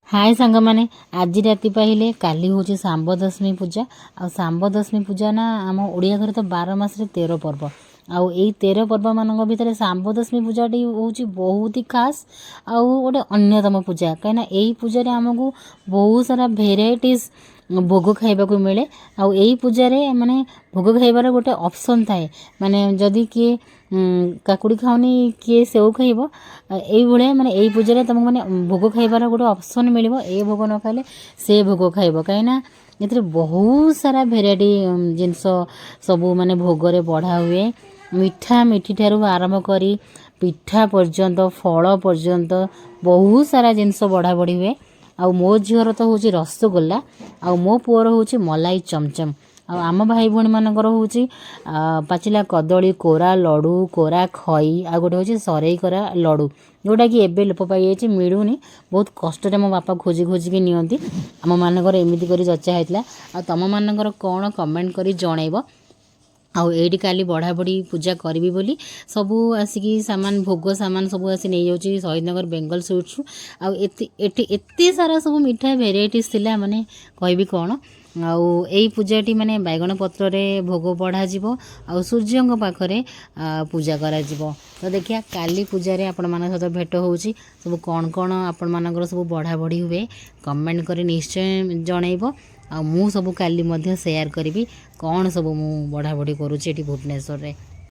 हाय सांग मैंने आज राति पाइले काली हूँ सांब दशमी पूजा आ सांब दशमी पूजा ना आम ओडिया घर तो 12 मास 13 पर्व आउ यही 13 पर्व मान भितर सांब दशमी पूजाटी हूँ बहुत ही खास आउ गोटे अन्यतम पूजा कहीं यही पूजा आमको बहुत सारा भेराइटीज भोग खाइबा मिले आउ यही पूजा माने भोग खाइबार गोटे ऑप्शन थाए माने जदि किए काकुड़ी खाऊनी किए सेव खाइब ये माने यही पूजा तुमको माने भोग खाइबार गोटे ऑप्शन मिलिबो ए भोग न खाइले से भोग खाइब कहीं ये बहुत सारा भेराइटी जिनस सबू माने भोगरे बढ़ा हुए मिठा मिठी ठारू आरंभ करी पिठा पर्यंत फल पर्यंत बहुत सारा जिनस बढ़ा बढ़ी हुए आउ मो झीर तो हूँ रसगोल्ला आउ मो पुअर हूँ मलाई चमचम आम भाई भौणी मानकर हूँ पाचिला कदली कोरा लडू कोरा खई आ गोटे हूँ सरई कोरा लडू जोटा कि एबे लोप पाई मिलूनी बहुत कष्ट मो बापा खोजी खोजिकी नियंती आम मानकर एमती कर चर्चा होता आ तुम मानकर कौन कमेंट करी जनइब आउ एटी काली बढ़ा बढ़ी पूजा करी बोली सबू आसिकी सामान भोग सामान सबू आसी नहीं जाऊँगी शहीदनगर बेंगल स्वीट्स आउ एते सारा सब मिठा भेराइटीज थिला माने कहबी कौन आउ यही पूजाटी माने बैगण पत्र रे भोग बढ़ा जीवो आउ सूर्य पाखरे पूजा करा जीवो तो देखिया काली पूजा आपण मान सहित भेट होउची सब कौन कौन आपण मानकर सब बढ़ा बढ़ी हुए कमेंट करी निश्चय जनइब आ मु सब काली मध्य शेयर करी कौन सब मु बढ़ा बढ़ी करूची एटी भुवनेश्वर रे।